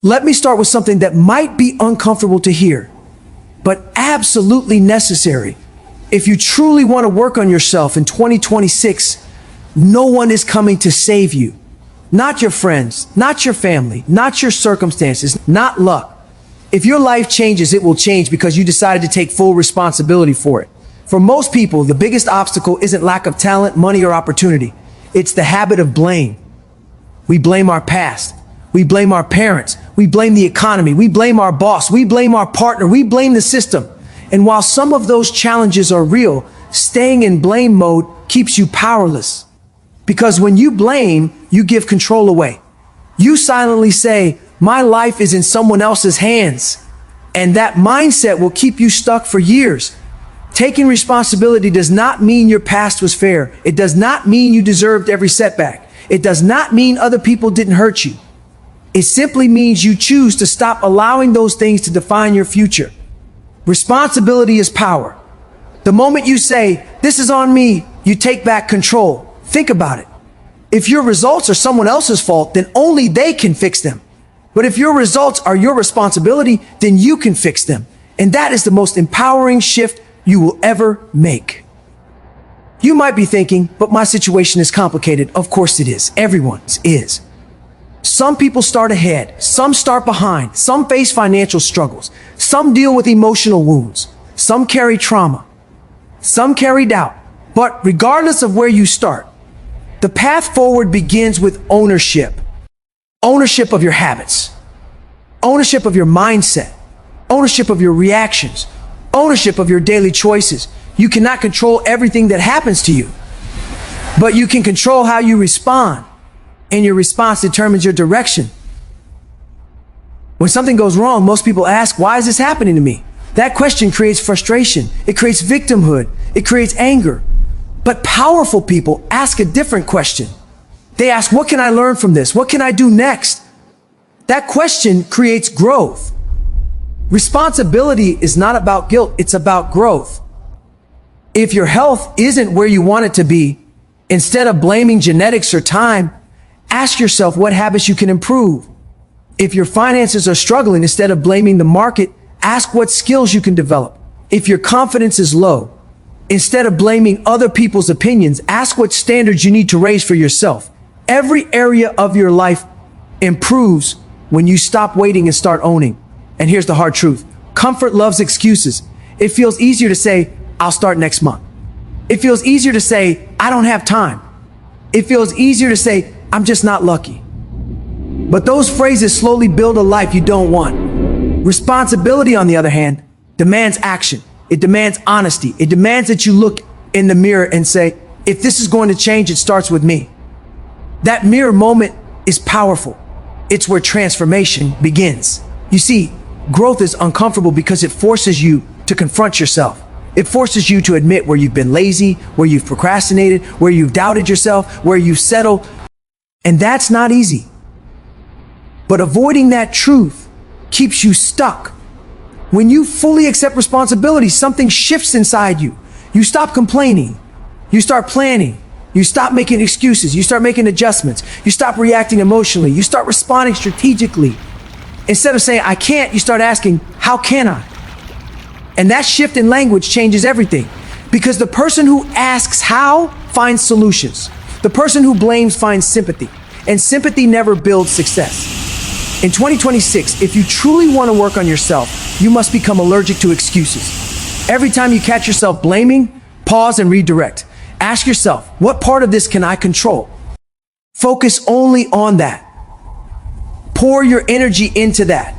Let me start with something that might be uncomfortable to hear, but absolutely necessary. If you truly want to work on yourself in 2026, no one is coming to save you. Not your friends, not your family, not your circumstances, not luck. If your life changes, it will change because you decided to take full responsibility for it. For most people, the biggest obstacle isn't lack of talent, money, or opportunity. It's the habit of blame. We blame our past. We blame our parents. We blame the economy. We blame our boss. We blame our partner. We blame the system. And while some of those challenges are real, staying in blame mode keeps you powerless. Because when you blame, you give control away. You silently say, my life is in someone else's hands. And that mindset will keep you stuck for years. Taking responsibility does not mean your past was fair. It does not mean you deserved every setback. It does not mean other people didn't hurt you. It simply means you choose to stop allowing those things to define your future. Responsibility is power. The moment you say, this is on me, you take back control. Think about it. If your results are someone else's fault, then only they can fix them. But if your results are your responsibility, then you can fix them. And that is the most empowering shift you will ever make. You might be thinking, but my situation is complicated. Of course it is. Everyone's is. Some people start ahead, some start behind, some face financial struggles, some deal with emotional wounds, some carry trauma, some carry doubt. But regardless of where you start, the path forward begins with ownership. Ownership of your habits, ownership of your mindset, ownership of your reactions, ownership of your daily choices. You cannot control everything that happens to you, but you can control how you respond. And your response determines your direction. When something goes wrong, most people ask, why is this happening to me? That question creates frustration. It creates victimhood. It creates anger. But powerful people ask a different question. They ask, what can I learn from this? What can I do next? That question creates growth. Responsibility is not about guilt. It's about growth. If your health isn't where you want it to be, instead of blaming genetics or time, ask yourself what habits you can improve. If your finances are struggling, instead of blaming the market, ask what skills you can develop. If your confidence is low, instead of blaming other people's opinions, ask what standards you need to raise for yourself. Every area of your life improves when you stop waiting and start owning. And here's the hard truth. Comfort loves excuses. It feels easier to say, I'll start next month. It feels easier to say, I don't have time. It feels easier to say, I'm just not lucky. But those phrases slowly build a life you don't want. Responsibility, on the other hand, demands action. It demands honesty. It demands that you look in the mirror and say, if this is going to change, it starts with me. That mirror moment is powerful. It's where transformation begins. You see, growth is uncomfortable because it forces you to confront yourself. It forces you to admit where you've been lazy, where you've procrastinated, where you've doubted yourself, where you've settled. And that's not easy. But avoiding that truth keeps you stuck. When you fully accept responsibility, something shifts inside you. You stop complaining. You start planning. You stop making excuses. You start making adjustments. You stop reacting emotionally. You start responding strategically. Instead of saying, I can't, you start asking, how can I? And that shift in language changes everything. Because the person who asks how finds solutions. The person who blames finds sympathy, and sympathy never builds success. In 2026, if you truly want to work on yourself, you must become allergic to excuses. Every time you catch yourself blaming, pause and redirect. Ask yourself, what part of this can I control? Focus only on that. Pour your energy into that.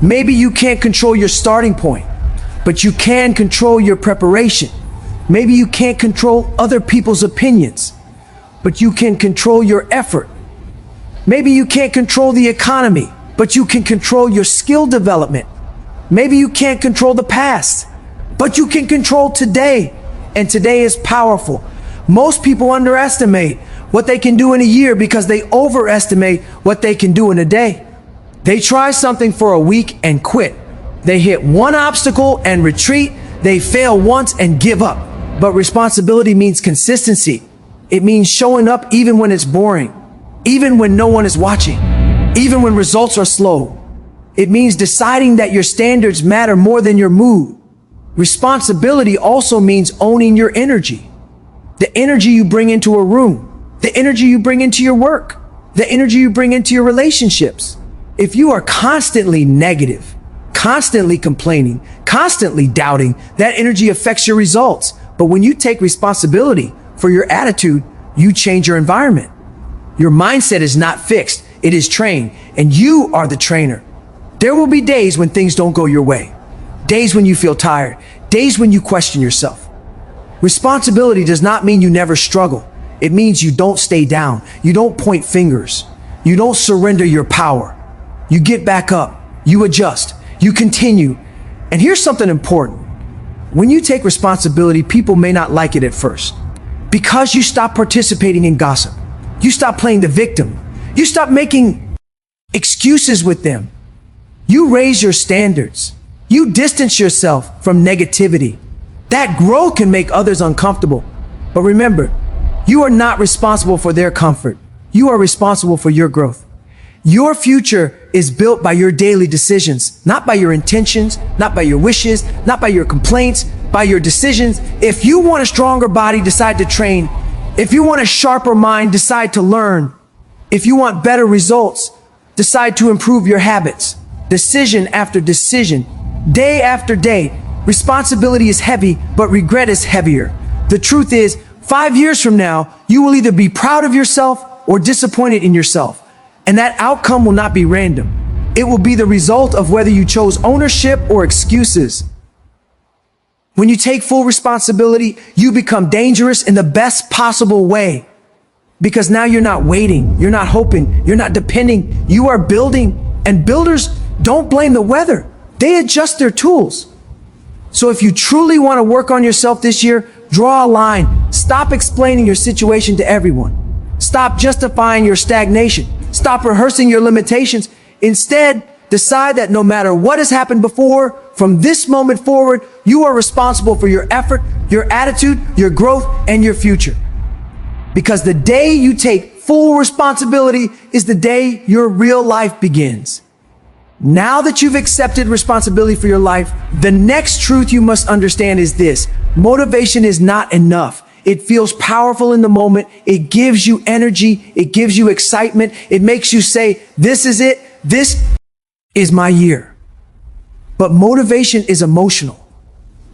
Maybe you can't control your starting point, but you can control your preparation. Maybe you can't control other people's opinions, but you can control your effort. Maybe you can't control the economy, but you can control your skill development. Maybe you can't control the past, but you can control today. And today is powerful. Most people underestimate what they can do in a year because they overestimate what they can do in a day. They try something for a week and quit. They hit one obstacle and retreat. They fail once and give up. But responsibility means consistency. It means showing up even when it's boring, even when no one is watching, even when results are slow. It means deciding that your standards matter more than your mood. Responsibility also means owning your energy. The energy you bring into a room, the energy you bring into your work, the energy you bring into your relationships. If you are constantly negative, constantly complaining, constantly doubting, that energy affects your results. But when you take responsibility for your attitude, you change your environment. Your mindset is not fixed, it is trained, and you are the trainer. There will be days when things don't go your way, days when you feel tired, days when you question yourself. Responsibility does not mean you never struggle. It means you don't stay down. You don't point fingers. You don't surrender your power. You get back up. You adjust. You continue. And here's something important. When you take responsibility, people may not like it at first. Because you stop participating in gossip. You stop playing the victim. You stop making excuses with them. You raise your standards. You distance yourself from negativity. That growth can make others uncomfortable. But remember, you are not responsible for their comfort. You are responsible for your growth. Your future is built by your daily decisions, not by your intentions, not by your wishes, not by your complaints, by your decisions. If you want a stronger body, decide to train. If you want a sharper mind, decide to learn. If you want better results, decide to improve your habits. Decision after decision, day after day. Responsibility is heavy, but regret is heavier. The truth is, 5 years from now, you will either be proud of yourself or disappointed in yourself. And that outcome will not be random. It will be the result of whether you chose ownership or excuses. When you take full responsibility, you become dangerous in the best possible way. Because now you're not waiting, you're not hoping, you're not depending, you are building. And builders don't blame the weather. They adjust their tools. So if you truly want to work on yourself this year, draw a line. Stop explaining your situation to everyone. Stop justifying your stagnation. Stop rehearsing your limitations. Instead, decide that no matter what has happened before, from this moment forward, you are responsible for your effort, your attitude, your growth, and your future. Because the day you take full responsibility is the day your real life begins. Now that you've accepted responsibility for your life, the next truth you must understand is this: motivation is not enough. It feels powerful in the moment. It gives you energy. It gives you excitement. It makes you say, this is it. This is my year. But motivation is emotional,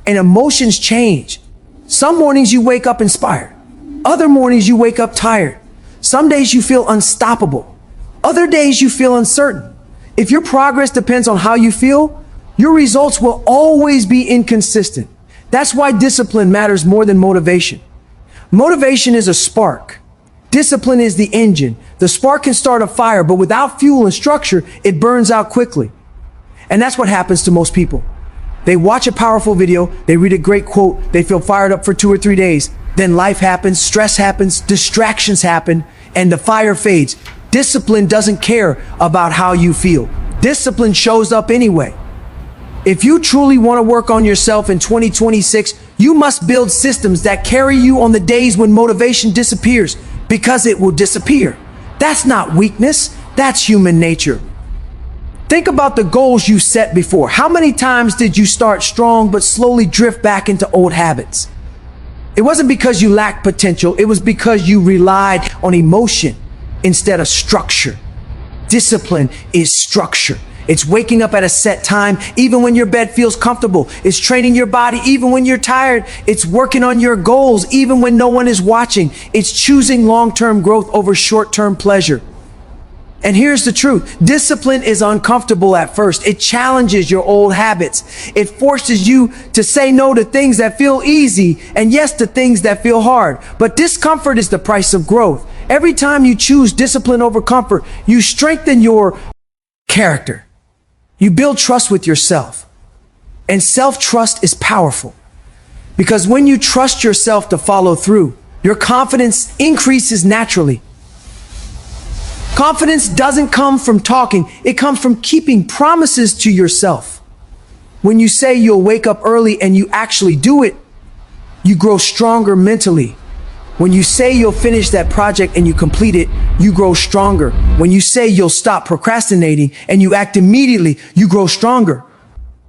and emotions change. Some mornings you wake up inspired. Other mornings you wake up tired. Some days you feel unstoppable. Other days you feel uncertain. If your progress depends on how you feel, your results will always be inconsistent. That's why discipline matters more than motivation. Motivation is a spark. Discipline is the engine. The spark can start a fire, but without fuel and structure, it burns out quickly. And that's what happens to most people. They watch a powerful video, they read a great quote, they feel fired up for 2 or 3 days. Then life happens, stress happens, distractions happen, and the fire fades. Discipline doesn't care about how you feel. Discipline shows up anyway. If you truly want to work on yourself in 2026, you must build systems that carry you on the days when motivation disappears, because it will disappear. That's not weakness, that's human nature. Think about the goals you set before. How many times did you start strong but slowly drift back into old habits? It wasn't because you lacked potential, it was because you relied on emotion instead of structure. Discipline is structure. It's waking up at a set time even when your bed feels comfortable. It's training your body even when you're tired. It's working on your goals even when no one is watching. It's choosing long-term growth over short-term pleasure. And here's the truth. Discipline is uncomfortable at first. It challenges your old habits. It forces you to say no to things that feel easy and yes to things that feel hard. But discomfort is the price of growth. Every time you choose discipline over comfort, you strengthen your character. You build trust with yourself. And self-trust is powerful. Because when you trust yourself to follow through, your confidence increases naturally. Confidence doesn't come from talking. It comes from keeping promises to yourself. When you say you'll wake up early and you actually do it, you grow stronger mentally. When you say you'll finish that project and you complete it, you grow stronger. When you say you'll stop procrastinating and you act immediately, you grow stronger.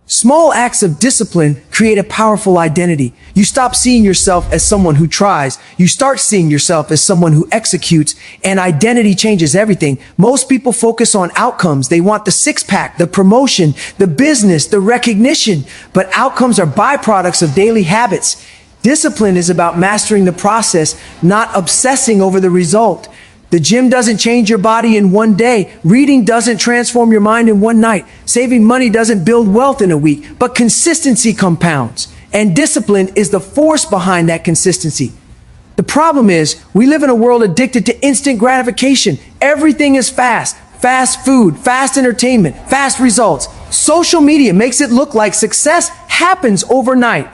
Small acts of discipline create a powerful identity. You stop seeing yourself as someone who tries. You start seeing yourself as someone who executes, and identity changes everything. Most people focus on outcomes. They want the six-pack, the promotion, the business, the recognition, but outcomes are byproducts of daily habits. Discipline is about mastering the process, not obsessing over the result. The gym doesn't change your body in one day. Reading doesn't transform your mind in one night. Saving money doesn't build wealth in a week, but consistency compounds. And discipline is the force behind that consistency. The problem is, we live in a world addicted to instant gratification. Everything is fast. Fast food, fast entertainment, fast results. Social media makes it look like success happens overnight.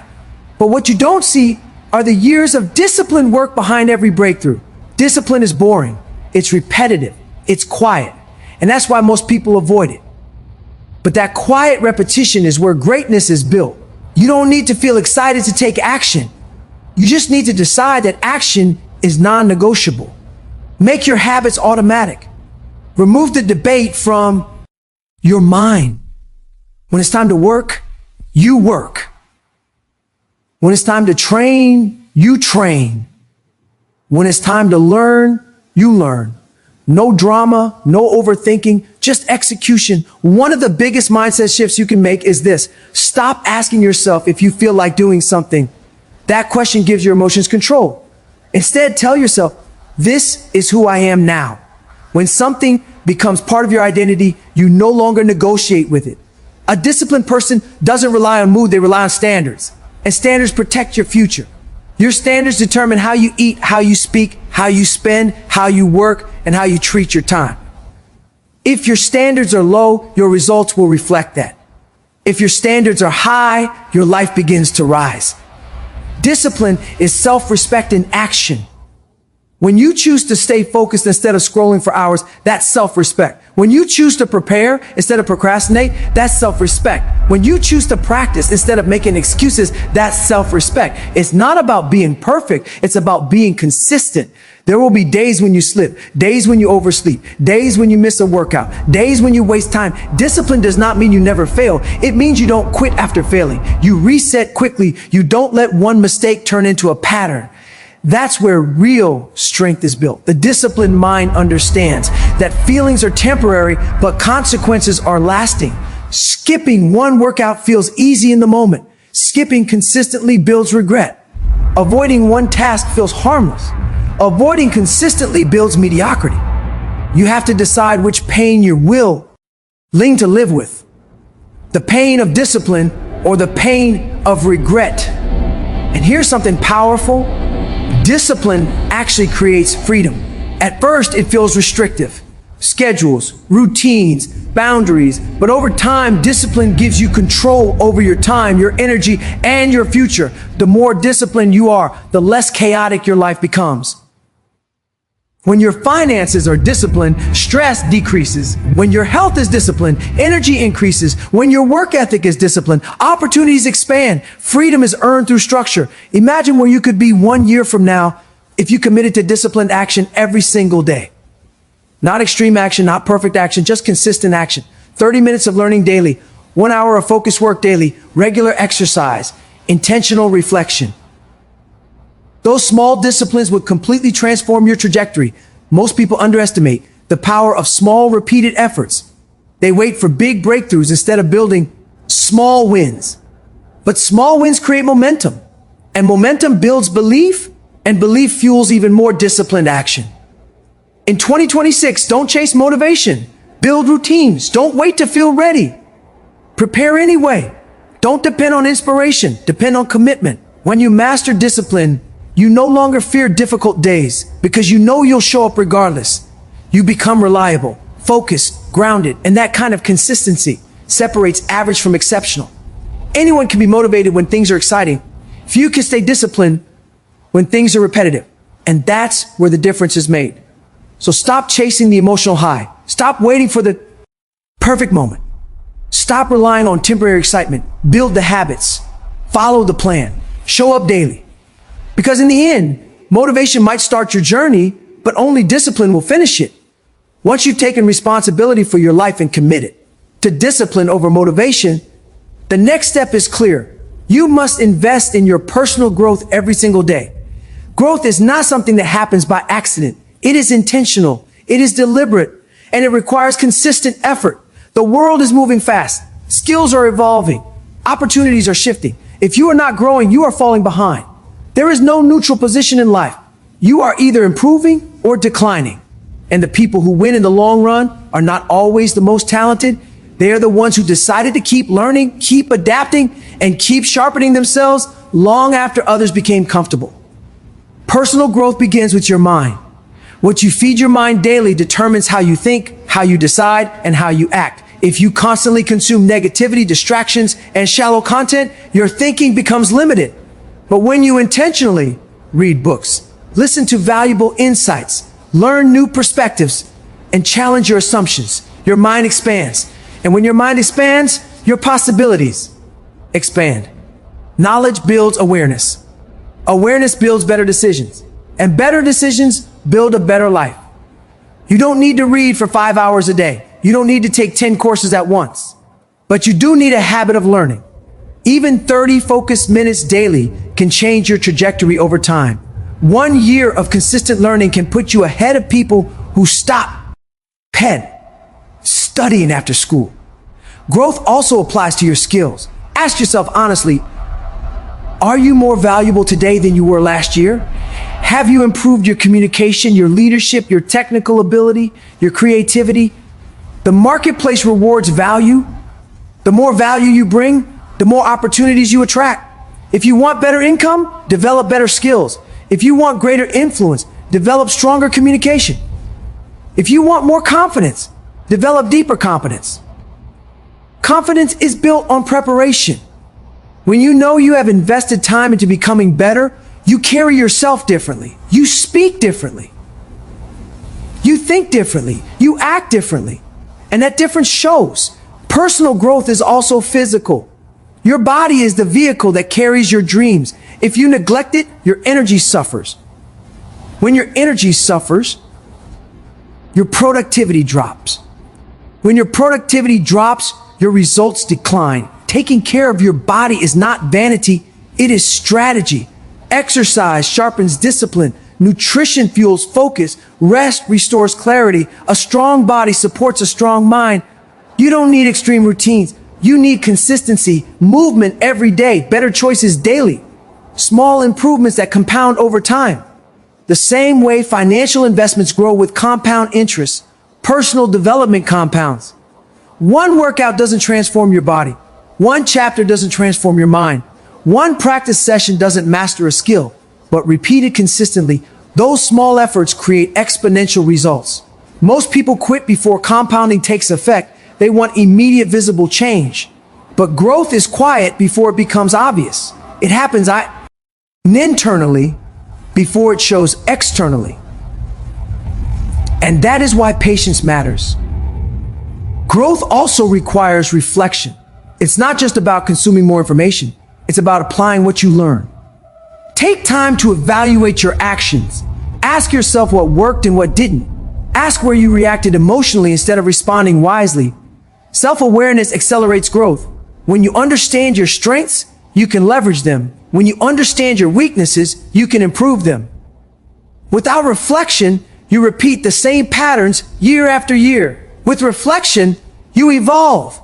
But what you don't see are the years of disciplined work behind every breakthrough. Discipline is boring. It's repetitive. It's quiet. And that's why most people avoid it. But that quiet repetition is where greatness is built. You don't need to feel excited to take action. You just need to decide that action is non-negotiable. Make your habits automatic. Remove the debate from your mind. When it's time to work, you work. When it's time to train, you train. When it's time to learn, you learn. No drama, no overthinking, just execution. One of the biggest mindset shifts you can make is this. Stop asking yourself if you feel like doing something. That question gives your emotions control. Instead, tell yourself, this is who I am now. When something becomes part of your identity, you no longer negotiate with it. A disciplined person doesn't rely on mood, they rely on standards. And standards protect your future. Your standards determine how you eat, how you speak, how you spend, how you work, and how you treat your time. If your standards are low, your results will reflect that. If your standards are high, your life begins to rise. Discipline is self-respect in action. When you choose to stay focused instead of scrolling for hours, that's self-respect. When you choose to prepare instead of procrastinate, that's self-respect. When you choose to practice instead of making excuses, that's self-respect. It's not about being perfect. It's about being consistent. There will be days when you slip, days when you oversleep, days when you miss a workout, days when you waste time. Discipline does not mean you never fail. It means you don't quit after failing. You reset quickly. You don't let one mistake turn into a pattern. That's where real strength is built. The disciplined mind understands that feelings are temporary, but consequences are lasting. Skipping one workout feels easy in the moment. Skipping consistently builds regret. Avoiding one task feels harmless. Avoiding consistently builds mediocrity. You have to decide which pain you're willing to live with. The pain of discipline or the pain of regret. And here's something powerful. Discipline actually creates freedom. At first, it feels restrictive. Schedules, routines, boundaries. But over time, discipline gives you control over your time, your energy, and your future. The more disciplined you are, the less chaotic your life becomes. When your finances are disciplined, stress decreases. When your health is disciplined, energy increases. When your work ethic is disciplined, opportunities expand. Freedom is earned through structure. Imagine where you could be 1 year from now if you committed to disciplined action every single day. Not extreme action, not perfect action, just consistent action. 30 minutes of learning daily, 1 hour of focused work daily, regular exercise, intentional reflection. Those small disciplines would completely transform your trajectory. Most people underestimate the power of small, repeated efforts. They wait for big breakthroughs instead of building small wins. But small wins create momentum, and momentum builds belief, and belief fuels even more disciplined action. In 2026, don't chase motivation. Build routines. Don't wait to feel ready. Prepare anyway. Don't depend on inspiration. Depend on commitment. When you master discipline, you no longer fear difficult days because you know you'll show up regardless. You become reliable, focused, grounded, and that kind of consistency separates average from exceptional. Anyone can be motivated when things are exciting. Few can stay disciplined when things are repetitive. And that's where the difference is made. So stop chasing the emotional high. Stop waiting for the perfect moment. Stop relying on temporary excitement. Build the habits. Follow the plan. Show up daily. Because in the end, Motivation might start your journey, but only discipline will finish it. Once you've taken responsibility for your life and committed to discipline over motivation, the next step is clear. You must invest in your personal growth every single day. Growth is not something that happens by accident. It is intentional, it is deliberate, and it requires consistent effort. The world is moving fast. Skills are evolving. Opportunities are shifting. If you are not growing, you are falling behind. There is no neutral position in life. You are either improving or declining. And the people who win in the long run are not always the most talented. They are the ones who decided to keep learning, keep adapting, and keep sharpening themselves long after others became comfortable. Personal growth begins with your mind. What you feed your mind daily determines how you think, how you decide, and how you act. If you constantly consume negativity, distractions, and shallow content, your thinking becomes limited. But when you intentionally read books, listen to valuable insights, learn new perspectives, and challenge your assumptions, your mind expands. And when your mind expands, your possibilities expand. Knowledge builds awareness. Awareness builds better decisions. And better decisions build a better life. You don't need to read for 5 hours a day. You don't need to take 10 courses at once. But you do need a habit of learning. Even 30 focused minutes daily can change your trajectory over time. 1 year of consistent learning can put you ahead of people who stop studying after school. Growth also applies to your skills. Ask yourself honestly, are you more valuable today than you were last year? Have you improved your communication, your leadership, your technical ability, your creativity? The marketplace rewards value. The more value you bring, the more opportunities you attract. If you want better income, develop better skills. If you want greater influence, develop stronger communication. If you want more confidence, develop deeper competence. Confidence is built on preparation. When you know you have invested time into becoming better, you carry yourself differently. You speak differently. You think differently. You act differently. And that difference shows. Personal growth is also physical. Your body is the vehicle that carries your dreams. If you neglect it, your energy suffers. When your energy suffers, your productivity drops. When your productivity drops, your results decline. Taking care of your body is not vanity, it is strategy. Exercise sharpens discipline. Nutrition fuels focus. Rest restores clarity. A strong body supports a strong mind. You don't need extreme routines. You need consistency, movement every day, better choices daily, small improvements that compound over time. The same way financial investments grow with compound interest, personal development compounds. One workout doesn't transform your body. One chapter doesn't transform your mind. One practice session doesn't master a skill, but repeated consistently, those small efforts create exponential results. Most people quit before compounding takes effect. They want immediate visible change. But growth is quiet before it becomes obvious. It happens internally before it shows externally. And that is why patience matters. Growth also requires reflection. It's not just about consuming more information. It's about applying what you learn. Take time to evaluate your actions. Ask yourself what worked and what didn't. Ask where you reacted emotionally instead of responding wisely. Self-awareness accelerates growth. When you understand your strengths, you can leverage them. When you understand your weaknesses, you can improve them. Without reflection, you repeat the same patterns year after year. With reflection, you evolve.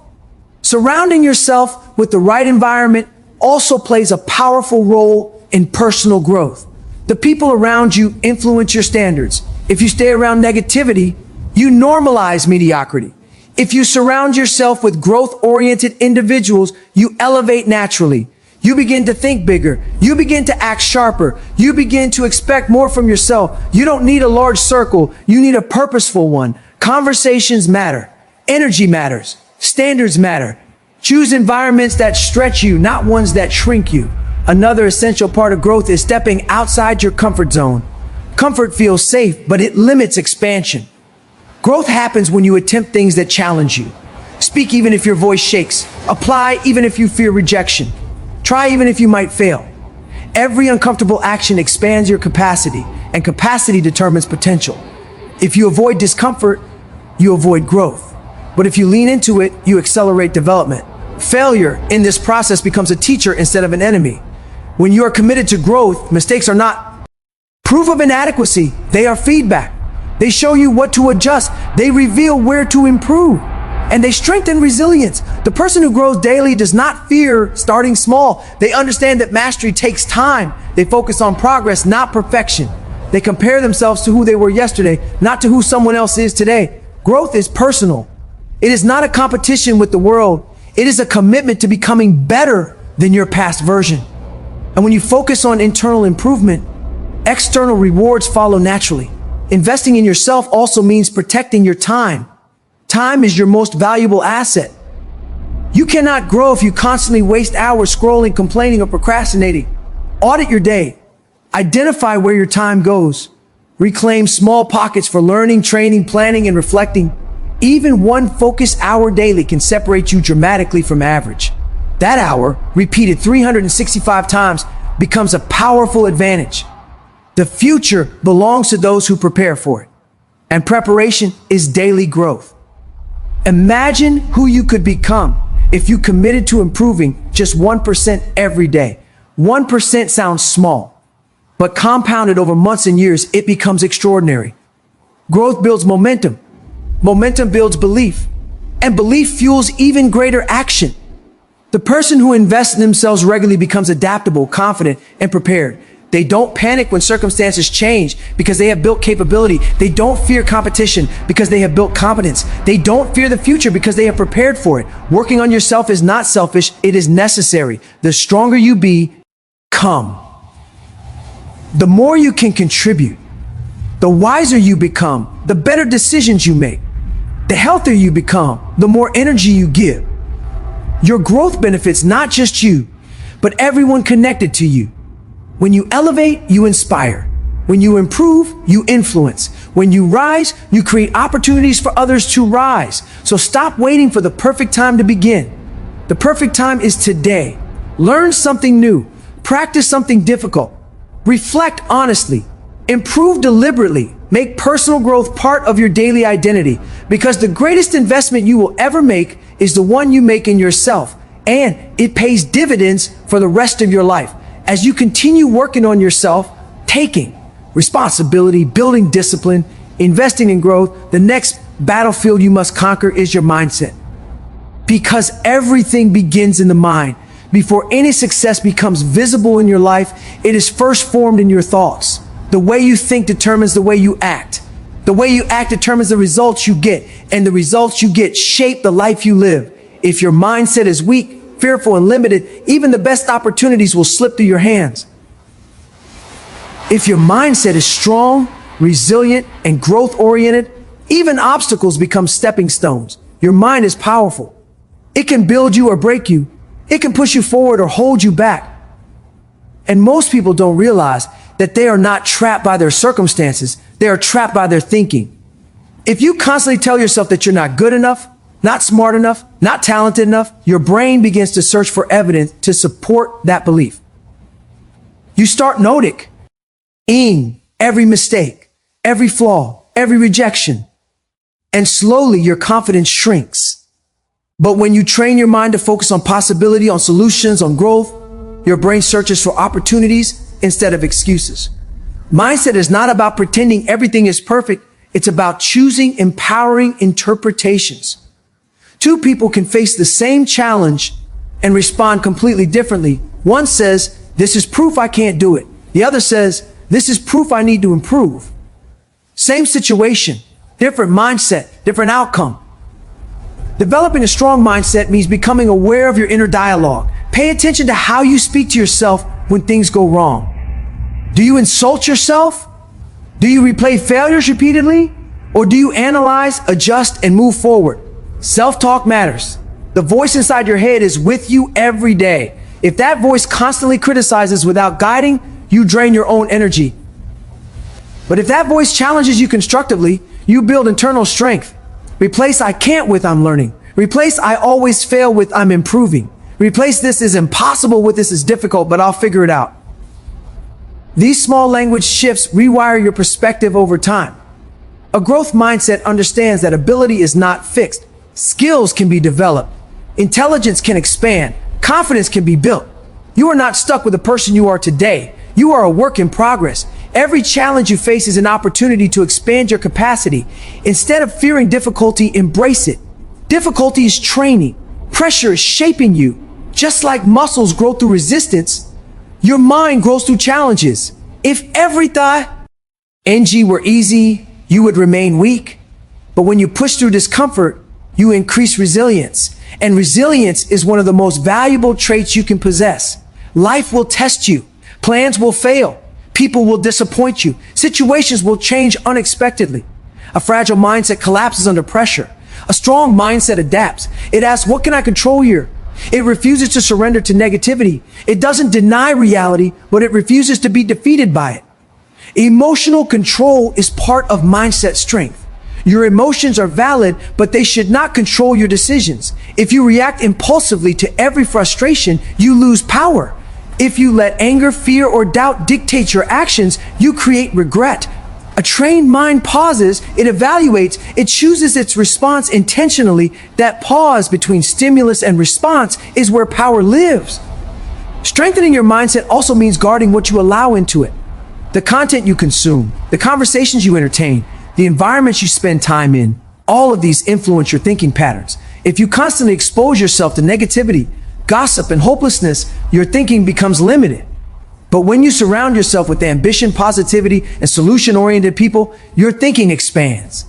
Surrounding yourself with the right environment also plays a powerful role in personal growth. The people around you influence your standards. If you stay around negativity, you normalize mediocrity. If you surround yourself with growth-oriented individuals, you elevate naturally. You begin to think bigger. You begin to act sharper. You begin to expect more from yourself. You don't need a large circle. You need a purposeful one. Conversations matter. Energy matters. Standards matter. Choose environments that stretch you, not ones that shrink you. Another essential part of growth is stepping outside your comfort zone. Comfort feels safe, but it limits expansion. Growth happens when you attempt things that challenge you. Speak even if your voice shakes. Apply even if you fear rejection. Try even if you might fail. Every uncomfortable action expands your capacity, and capacity determines potential. If you avoid discomfort, you avoid growth. But if you lean into it, you accelerate development. Failure in this process becomes a teacher instead of an enemy. When you are committed to growth, mistakes are not proof of inadequacy, they are feedback. They show you what to adjust, they reveal where to improve, and they strengthen resilience. The person who grows daily does not fear starting small. They understand that mastery takes time. They focus on progress, not perfection. They compare themselves to who they were yesterday, not to who someone else is today. Growth is personal. It is not a competition with the world. It is a commitment to becoming better than your past version. And when you focus on internal improvement, external rewards follow naturally. Investing in yourself also means protecting your time. Time is your most valuable asset. You cannot grow if you constantly waste hours scrolling, complaining, or procrastinating. Audit your day. Identify where your time goes. Reclaim small pockets for learning, training, planning, and reflecting. Even one focused hour daily can separate you dramatically from average. That hour, repeated 365 times, becomes a powerful advantage. The future belongs to those who prepare for it. And preparation is daily growth. Imagine who you could become if you committed to improving just 1% every day. 1% sounds small, but compounded over months and years, it becomes extraordinary. Growth builds momentum. Momentum builds belief, and belief fuels even greater action. The person who invests in themselves regularly becomes adaptable, confident, and prepared. They don't panic when circumstances change because they have built capability. They don't fear competition because they have built competence. They don't fear the future because they have prepared for it. Working on yourself is not selfish, it is necessary. The stronger you become, the more you can contribute. The wiser you become, the better decisions you make. The healthier you become, the more energy you give. Your growth benefits not just you, but everyone connected to you. When you elevate, you inspire. When you improve, you influence. When you rise, you create opportunities for others to rise. So stop waiting for the perfect time to begin. The perfect time is today. Learn something new. Practice something difficult. Reflect honestly. Improve deliberately. Make personal growth part of your daily identity, because the greatest investment you will ever make is the one you make in yourself, and it pays dividends for the rest of your life. As you continue working on yourself, taking responsibility, building discipline, investing in growth, the next battlefield you must conquer is your mindset. Because everything begins in the mind. Before any success becomes visible in your life, it is first formed in your thoughts. The way you think determines the way you act. The way you act determines the results you get, and the results you get shape the life you live. If your mindset is weak, fearful, and limited, even the best opportunities will slip through your hands. If your mindset is strong, resilient, and growth-oriented, even obstacles become stepping stones. Your mind is powerful. It can build you or break you. It can push you forward or hold you back. And most people don't realize that they are not trapped by their circumstances. They are trapped by their thinking. If you constantly tell yourself that you're not good enough, not smart enough, not talented enough, your brain begins to search for evidence to support that belief. You start noticing every mistake, every flaw, every rejection, and slowly your confidence shrinks. But when you train your mind to focus on possibility, on solutions, on growth, your brain searches for opportunities instead of excuses. Mindset is not about pretending everything is perfect. It's about choosing empowering interpretations. Two people can face the same challenge and respond completely differently. One says, "This is proof I can't do it." The other says, "This is proof I need to improve." Same situation, different mindset, different outcome. Developing a strong mindset means becoming aware of your inner dialogue. Pay attention to how you speak to yourself when things go wrong. Do you insult yourself? Do you replay failures repeatedly? Or do you analyze, adjust, and move forward? Self-talk matters. The voice inside your head is with you every day. If that voice constantly criticizes without guiding, you drain your own energy. But if that voice challenges you constructively, you build internal strength. Replace "I can't" with "I'm learning." Replace "I always fail" with "I'm improving." Replace "this is impossible" with "this is difficult, but I'll figure it out." These small language shifts rewire your perspective over time. A growth mindset understands that ability is not fixed. Skills can be developed. Intelligence can expand. Confidence can be built. You are not stuck with the person you are today. You are a work in progress. Every challenge you face is an opportunity to expand your capacity. Instead of fearing difficulty, embrace it. Difficulty is training. Pressure is shaping you. Just like muscles grow through resistance, your mind grows through challenges. If every thought NG were easy, you would remain weak. But when you push through discomfort, you increase resilience. And resilience is one of the most valuable traits you can possess. Life will test you. Plans will fail. People will disappoint you. Situations will change unexpectedly. A fragile mindset collapses under pressure. A strong mindset adapts. It asks, what can I control here? It refuses to surrender to negativity. It doesn't deny reality, but it refuses to be defeated by it. Emotional control is part of mindset strength. Your emotions are valid, but they should not control your decisions. If you react impulsively to every frustration, you lose power. If you let anger, fear, or doubt dictate your actions, you create regret. A trained mind pauses, it evaluates, it chooses its response intentionally. That pause between stimulus and response is where power lives. Strengthening your mindset also means guarding what you allow into it. The content you consume, the conversations you entertain, the environments you spend time in, all of these influence your thinking patterns. If you constantly expose yourself to negativity, gossip, and hopelessness, your thinking becomes limited. But when you surround yourself with ambition, positivity, and solution-oriented people, your thinking expands.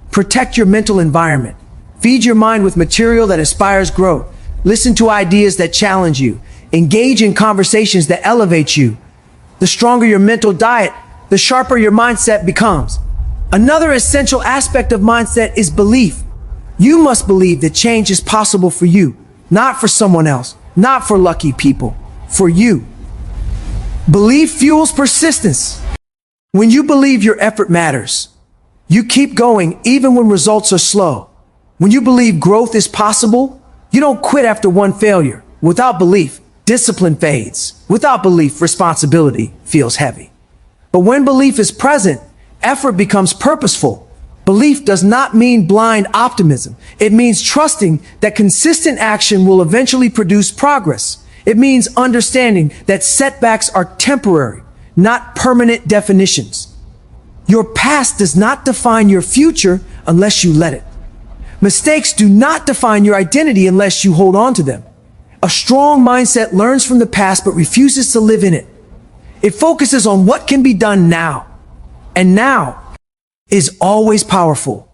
Protect your mental environment. Feed your mind with material that inspires growth. Listen to ideas that challenge you. Engage in conversations that elevate you. The stronger your mental diet, the sharper your mindset becomes. Another essential aspect of mindset is belief. You must believe that change is possible for you, not for someone else, not for lucky people, for you. Belief fuels persistence. When you believe your effort matters, you keep going even when results are slow. When you believe growth is possible, you don't quit after one failure. Without belief, discipline fades. Without belief, responsibility feels heavy. But when belief is present, effort becomes purposeful. Belief does not mean blind optimism. It means trusting that consistent action will eventually produce progress. It means understanding that setbacks are temporary, not permanent definitions. Your past does not define your future unless you let it. Mistakes do not define your identity unless you hold on to them. A strong mindset learns from the past but refuses to live in it. It focuses on what can be done now. And now is always powerful.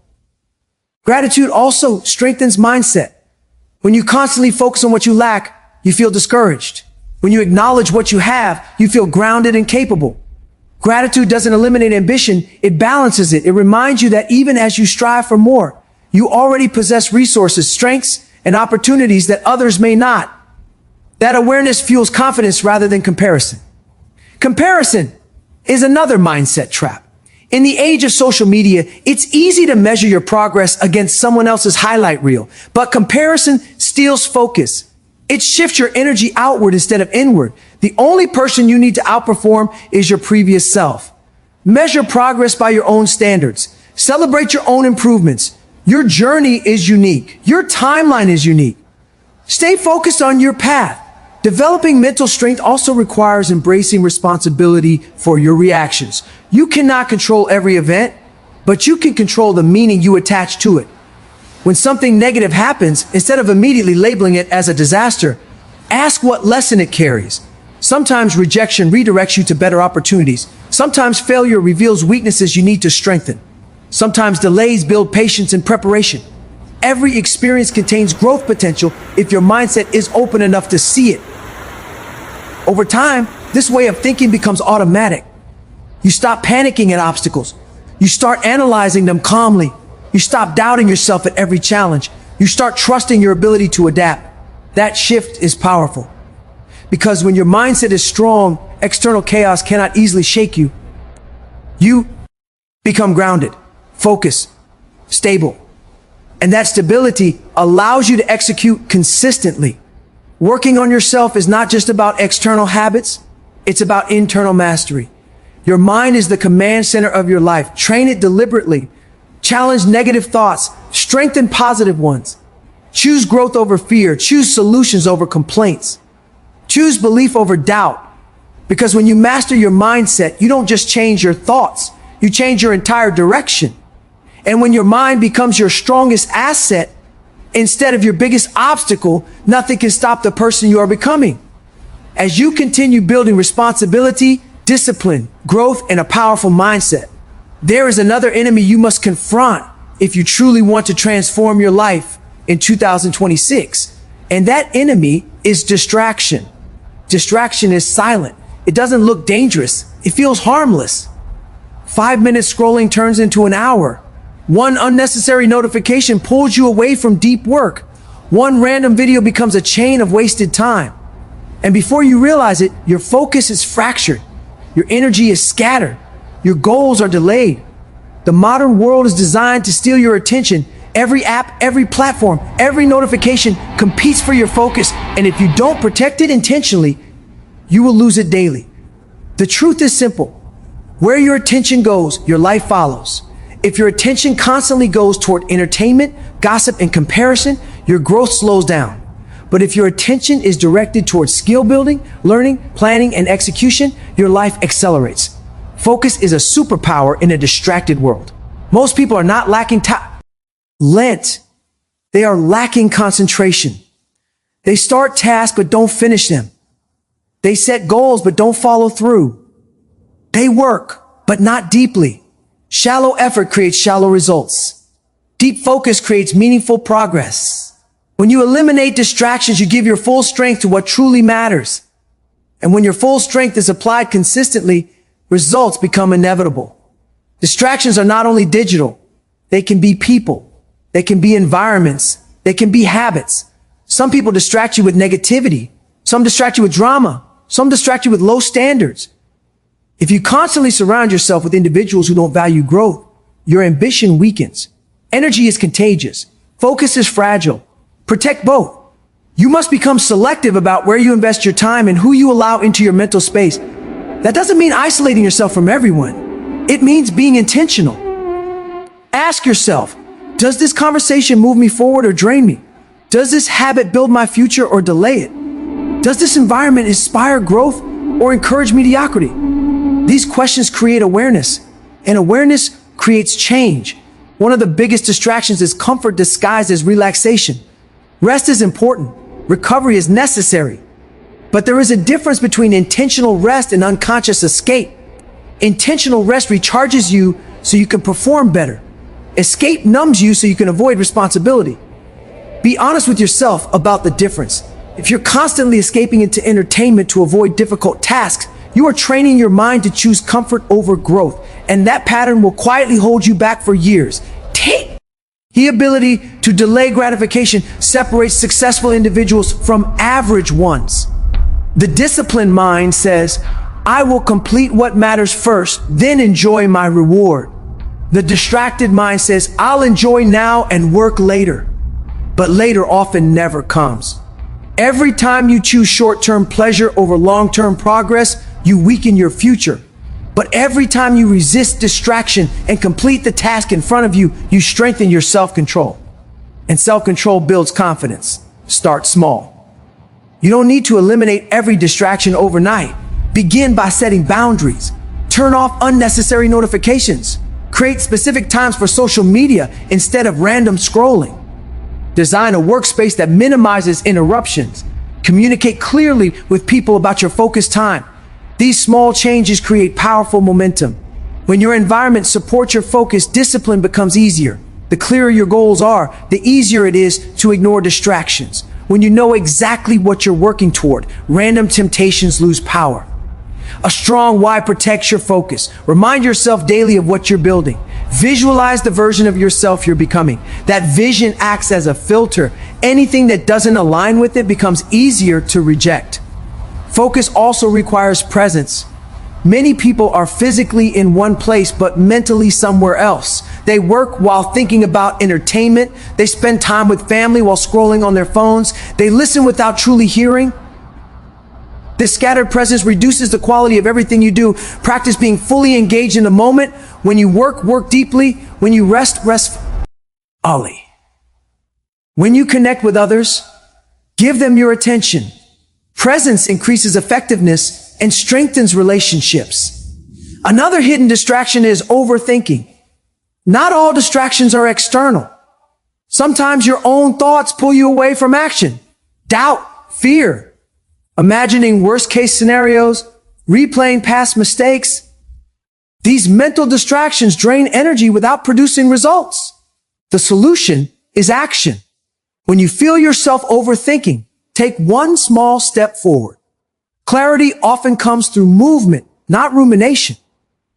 Gratitude also strengthens mindset. When you constantly focus on what you lack, you feel discouraged. When you acknowledge what you have, you feel grounded and capable. Gratitude doesn't eliminate ambition, it balances it. It reminds you that even as you strive for more, you already possess resources, strengths, and opportunities that others may not. That awareness fuels confidence rather than comparison. Comparison is another mindset trap. In the age of social media, it's easy to measure your progress against someone else's highlight reel, but comparison steals focus. It shifts your energy outward instead of inward. The only person you need to outperform is your previous self. Measure progress by your own standards. Celebrate your own improvements. Your journey is unique. Your timeline is unique. Stay focused on your path. Developing mental strength also requires embracing responsibility for your reactions. You cannot control every event, but you can control the meaning you attach to it. When something negative happens, instead of immediately labeling it as a disaster, ask what lesson it carries. Sometimes rejection redirects you to better opportunities. Sometimes failure reveals weaknesses you need to strengthen. Sometimes delays build patience and preparation. Every experience contains growth potential if your mindset is open enough to see it. Over time, this way of thinking becomes automatic. You stop panicking at obstacles. You start analyzing them calmly. You stop doubting yourself at every challenge. You start trusting your ability to adapt. That shift is powerful. Because when your mindset is strong, external chaos cannot easily shake you. You become grounded, focused, stable. And that stability allows you to execute consistently. Working on yourself is not just about external habits, it's about internal mastery. Your mind is the command center of your life. Train it deliberately. Challenge negative thoughts. Strengthen positive ones. Choose growth over fear. Choose solutions over complaints. Choose belief over doubt. Because when you master your mindset, you don't just change your thoughts, you change your entire direction. And when your mind becomes your strongest asset, instead of your biggest obstacle, nothing can stop the person you are becoming. As you continue building responsibility, discipline, growth, and a powerful mindset, there is another enemy you must confront if you truly want to transform your life in 2026. And that enemy is distraction. Distraction is silent. It doesn't look dangerous. It feels harmless. 5 minutes scrolling turns into an hour. One unnecessary notification pulls you away from deep work. One random video becomes a chain of wasted time. And before you realize it, your focus is fractured. Your energy is scattered. Your goals are delayed. The modern world is designed to steal your attention. Every app, every platform, every notification competes for your focus. And if you don't protect it intentionally, you will lose it daily. The truth is simple. Where your attention goes, your life follows. If your attention constantly goes toward entertainment, gossip, and comparison, your growth slows down. But if your attention is directed towards skill building, learning, planning, and execution, your life accelerates. Focus is a superpower in a distracted world. Most people are not lacking talent. They are lacking concentration. They start tasks but don't finish them. They set goals but don't follow through. They work but not deeply. Shallow effort creates shallow results. Deep focus creates meaningful progress. When you eliminate distractions, you give your full strength to what truly matters. And when your full strength is applied consistently, results become inevitable. Distractions are not only digital, they can be people, they can be environments, they can be habits. Some people distract you with negativity, some distract you with drama, some distract you with low standards. If you constantly surround yourself with individuals who don't value growth, your ambition weakens. Energy is contagious. Focus is fragile. Protect both. You must become selective about where you invest your time and who you allow into your mental space. That doesn't mean isolating yourself from everyone. It means being intentional. Ask yourself, does this conversation move me forward or drain me? Does this habit build my future or delay it? Does this environment inspire growth or encourage mediocrity? These questions create awareness, and awareness creates change. One of the biggest distractions is comfort disguised as relaxation. Rest is important. Recovery is necessary. But there is a difference between intentional rest and unconscious escape. Intentional rest recharges you so you can perform better. Escape numbs you so you can avoid responsibility. Be honest with yourself about the difference. If you're constantly escaping into entertainment to avoid difficult tasks, you are training your mind to choose comfort over growth, and that pattern will quietly hold you back for years. The ability to delay gratification separates successful individuals from average ones. The disciplined mind says, I will complete what matters first, then enjoy my reward. The distracted mind says, I'll enjoy now and work later. But later often never comes. Every time you choose short-term pleasure over long-term progress, you weaken your future. But every time you resist distraction and complete the task in front of you, you strengthen your self-control. And self-control builds confidence. Start small. You don't need to eliminate every distraction overnight. Begin by setting boundaries. Turn off unnecessary notifications. Create specific times for social media instead of random scrolling. Design a workspace that minimizes interruptions. Communicate clearly with people about your focused time. These small changes create powerful momentum. When your environment supports your focus, discipline becomes easier. The clearer your goals are, the easier it is to ignore distractions. When you know exactly what you're working toward, random temptations lose power. A strong why protects your focus. Remind yourself daily of what you're building. Visualize the version of yourself you're becoming. That vision acts as a filter. Anything that doesn't align with it becomes easier to reject. Focus also requires presence. Many people are physically in one place but mentally somewhere else. They work while thinking about entertainment. They spend time with family while scrolling on their phones. They listen without truly hearing. This scattered presence reduces the quality of everything you do. Practice being fully engaged in the moment. When you work, work deeply. When you rest, rest fully. When you connect with others, give them your attention. Presence increases effectiveness and strengthens relationships. Another hidden distraction is overthinking. Not all distractions are external. Sometimes your own thoughts pull you away from action. Doubt, fear, imagining worst-case scenarios, replaying past mistakes. These mental distractions drain energy without producing results. The solution is action. When you feel yourself overthinking, take one small step forward. Clarity often comes through movement, not rumination.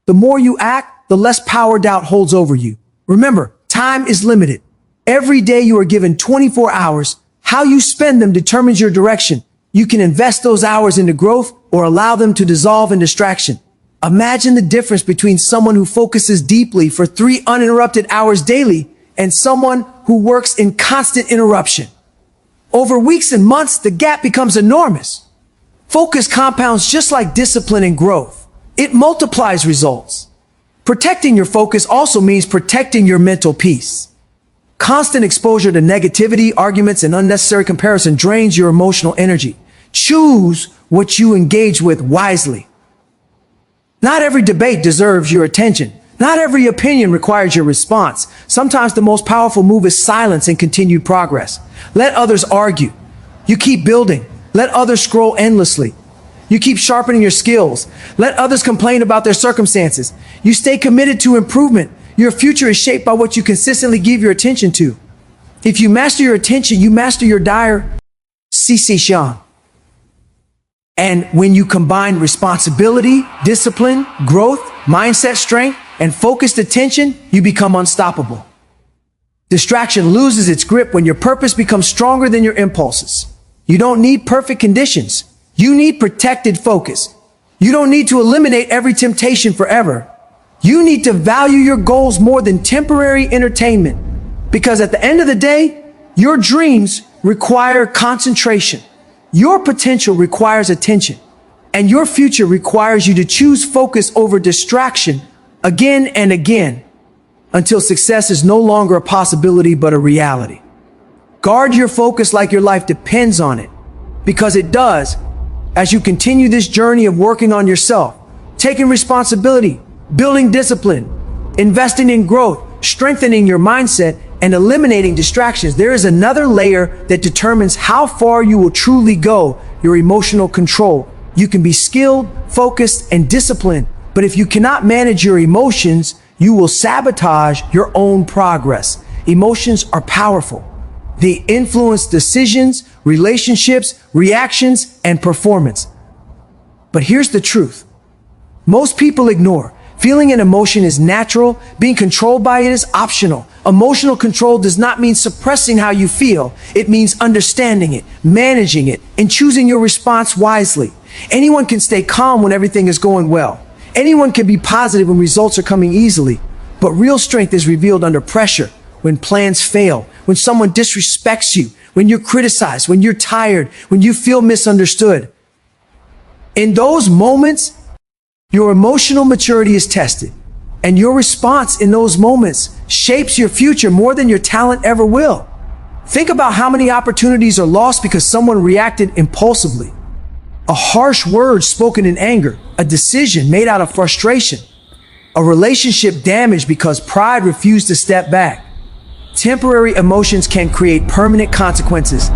The more you act, the less power doubt holds over you. Remember, time is limited. Every day you are given 24 hours. How you spend them determines your direction. You can invest those hours into growth or allow them to dissolve in distraction. Imagine the difference between someone who focuses deeply for 3 uninterrupted hours daily and someone who works in constant interruption. Over weeks and months, the gap becomes enormous. Focus compounds just like discipline and growth. It multiplies results. Protecting your focus also means protecting your mental peace. Constant exposure to negativity, arguments, and unnecessary comparison drains your emotional energy. Choose what you engage with wisely. Not every debate deserves your attention. Not every opinion requires your response. Sometimes the most powerful move is silence and continued progress. Let others argue. You keep building. Let others scroll endlessly. You keep sharpening your skills. Let others complain about their circumstances. You stay committed to improvement. Your future is shaped by what you consistently give your attention to. If you master your attention, you master your dire Sean. And when you combine responsibility, discipline, growth, mindset strength, and focused attention, you become unstoppable. Distraction loses its grip when your purpose becomes stronger than your impulses. You don't need perfect conditions. You need protected focus. You don't need to eliminate every temptation forever. You need to value your goals more than temporary entertainment. Because at the end of the day, your dreams require concentration. Your potential requires attention. And your future requires you to choose focus over distraction again and again until success is no longer a possibility but a reality. Guard your focus like your life depends on it, because it does. As you continue this journey of working on yourself, taking responsibility, building discipline, investing in growth, strengthening your mindset, and eliminating distractions, there is another layer that determines how far you will truly go: your emotional control. You can be skilled, focused, and disciplined, but if you cannot manage your emotions, you will sabotage your own progress. Emotions are powerful. They influence decisions, relationships, reactions, and performance. But here's the truth. Most people ignore. Feeling an emotion is natural. Being controlled by it is optional. Emotional control does not mean suppressing how you feel. It means understanding it, managing it, and choosing your response wisely. Anyone can stay calm when everything is going well. Anyone can be positive when results are coming easily. But real strength is revealed under pressure, when plans fail, when someone disrespects you, when you're criticized, when you're tired, when you feel misunderstood. In those moments, your emotional maturity is tested, and your response in those moments shapes your future more than your talent ever will. Think about how many opportunities are lost because someone reacted impulsively. A harsh word spoken in anger, a decision made out of frustration, a relationship damaged because pride refused to step back. Temporary emotions can create permanent consequences.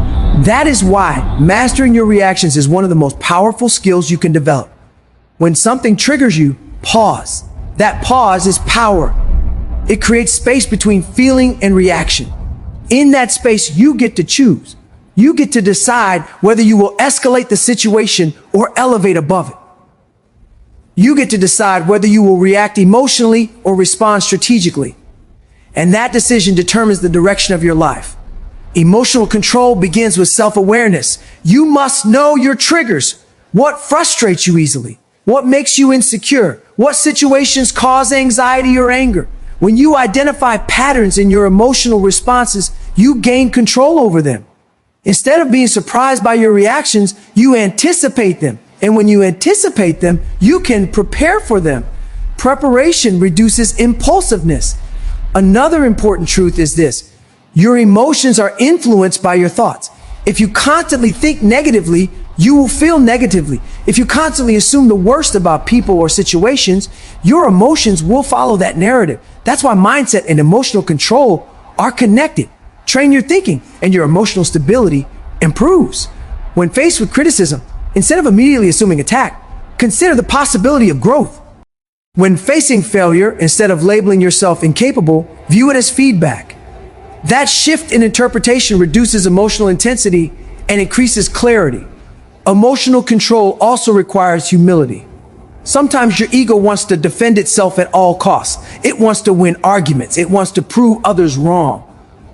That is why mastering your reactions is one of the most powerful skills you can develop. When something triggers you, pause. That pause is power. It creates space between feeling and reaction. In that space, you get to choose. You get to decide whether you will escalate the situation or elevate above it. You get to decide whether you will react emotionally or respond strategically. And that decision determines the direction of your life. Emotional control begins with self-awareness. You must know your triggers. What frustrates you easily? What makes you insecure? What situations cause anxiety or anger? When you identify patterns in your emotional responses, you gain control over them. Instead of being surprised by your reactions, you anticipate them. And when you anticipate them, you can prepare for them. Preparation reduces impulsiveness. Another important truth is this: your emotions are influenced by your thoughts. If you constantly think negatively, you will feel negatively. If you constantly assume the worst about people or situations, your emotions will follow that narrative. That's why mindset and emotional control are connected. Train your thinking and your emotional stability improves. When faced with criticism, instead of immediately assuming attack, consider the possibility of growth. When facing failure, instead of labeling yourself incapable, view it as feedback. That shift in interpretation reduces emotional intensity and increases clarity. Emotional control also requires humility. Sometimes your ego wants to defend itself at all costs. It wants to win arguments. It wants to prove others wrong.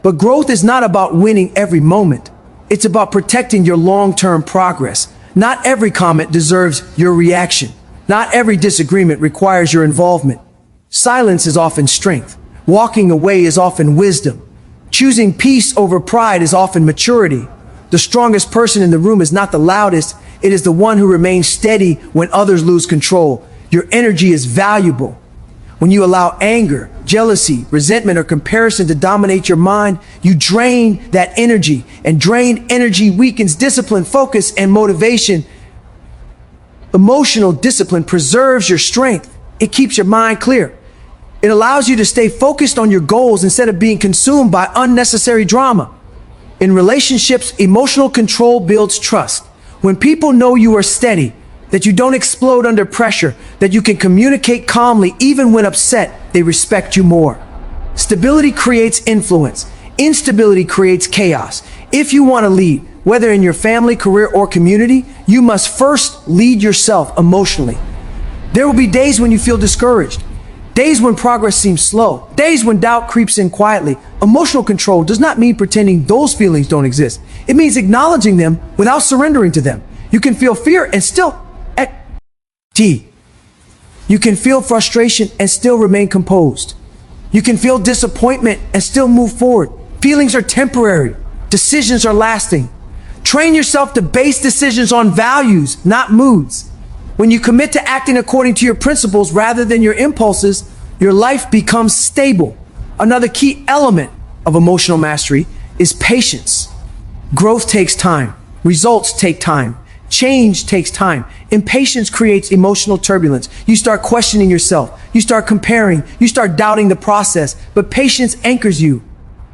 But growth is not about winning every moment. It's about protecting your long-term progress. Not every comment deserves your reaction. Not every disagreement requires your involvement. Silence is often strength. Walking away is often wisdom. Choosing peace over pride is often maturity. The strongest person in the room is not the loudest. It is the one who remains steady when others lose control. Your energy is valuable. When you allow anger, jealousy, resentment, or comparison to dominate your mind, you drain that energy. And drained energy weakens discipline, focus, and motivation. Emotional discipline preserves your strength. It keeps your mind clear. It allows you to stay focused on your goals instead of being consumed by unnecessary drama. In relationships, emotional control builds trust. When people know you are steady, that you don't explode under pressure, that you can communicate calmly even when upset, they respect you more. Stability creates influence. Instability creates chaos. If you want to lead, whether in your family, career, or community, you must first lead yourself emotionally. There will be days when you feel discouraged, days when progress seems slow, days when doubt creeps in quietly. Emotional control does not mean pretending those feelings don't exist. It means acknowledging them without surrendering to them. You can feel fear and still You can feel frustration and still remain composed. You can feel disappointment and still move forward. Feelings are temporary. Decisions are lasting. Train yourself to base decisions on values, not moods. When you commit to acting according to your principles rather than your impulses, your life becomes stable. Another key element of emotional mastery is patience. Growth takes time. Results take time. Change takes time. Impatience creates emotional turbulence. You start questioning yourself. You start comparing. You start doubting the process. But patience anchors you.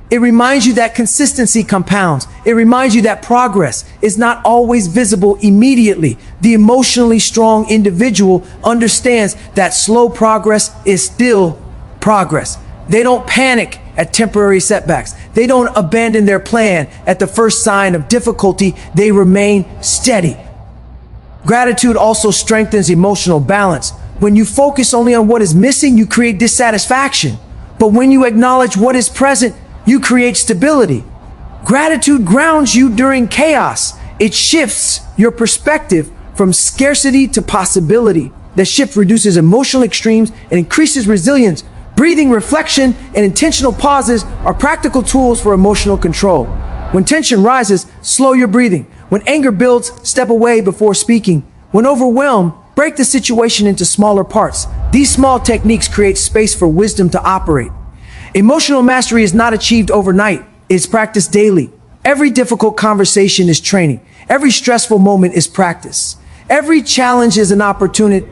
It reminds you that consistency compounds. It reminds you that progress is not always visible immediately. The emotionally strong individual understands that slow progress is still progress. They don't panic at temporary setbacks. They don't abandon their plan at the first sign of difficulty. They remain steady. Gratitude also strengthens emotional balance. When you focus only on what is missing, you create dissatisfaction. But when you acknowledge what is present, you create stability. Gratitude grounds you during chaos. It shifts your perspective from scarcity to possibility. The shift reduces emotional extremes and increases resilience. Breathing, reflection, and intentional pauses are practical tools for emotional control. When tension rises, slow your breathing. When anger builds, step away before speaking. When overwhelmed, break the situation into smaller parts. These small techniques create space for wisdom to operate. Emotional mastery is not achieved overnight. It's practiced daily. Every difficult conversation is training. Every stressful moment is practice. Every challenge is an opportunity.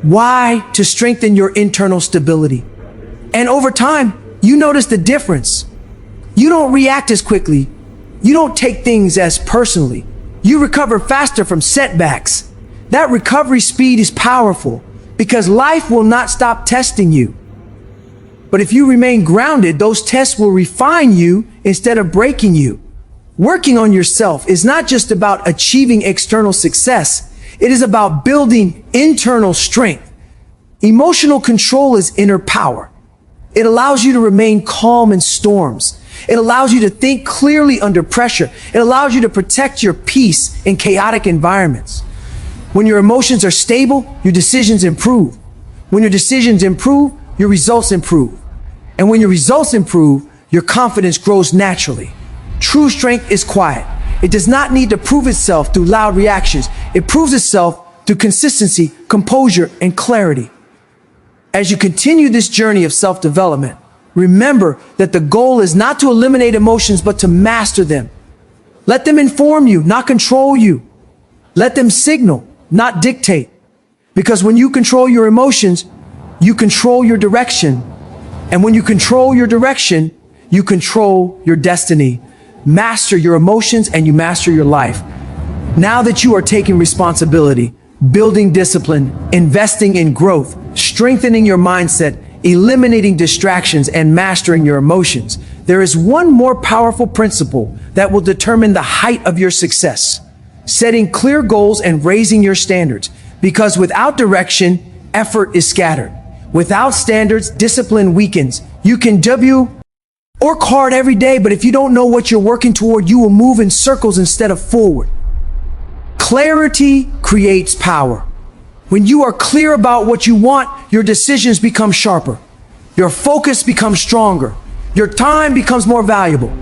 Why? To strengthen your internal stability. And over time, you notice the difference. You don't react as quickly. You don't take things as personally. You recover faster from setbacks. That recovery speed is powerful because life will not stop testing you. But if you remain grounded, those tests will refine you instead of breaking you. Working on yourself is not just about achieving external success. It is about building internal strength. Emotional control is inner power. It allows you to remain calm in storms. It allows you to think clearly under pressure. It allows you to protect your peace in chaotic environments. When your emotions are stable, your decisions improve. When your decisions improve, your results improve. And when your results improve, your confidence grows naturally. True strength is quiet. It does not need to prove itself through loud reactions. It proves itself through consistency, composure, and clarity. As you continue this journey of self-development, remember that the goal is not to eliminate emotions, but to master them. Let them inform you, not control you. Let them signal, not dictate. Because when you control your emotions, you control your direction. And when you control your direction, you control your destiny. Master your emotions and you master your life. Now that you are taking responsibility, building discipline, investing in growth, strengthening your mindset, eliminating distractions, and mastering your emotions, there is one more powerful principle that will determine the height of your success: setting clear goals and raising your standards. Because without direction, effort is scattered. Without standards, discipline weakens. You can work hard every day, but if you don't know what you're working toward, you will move in circles instead of forward. Clarity creates power. When you are clear about what you want, your decisions become sharper. Your focus becomes stronger. Your time becomes more valuable.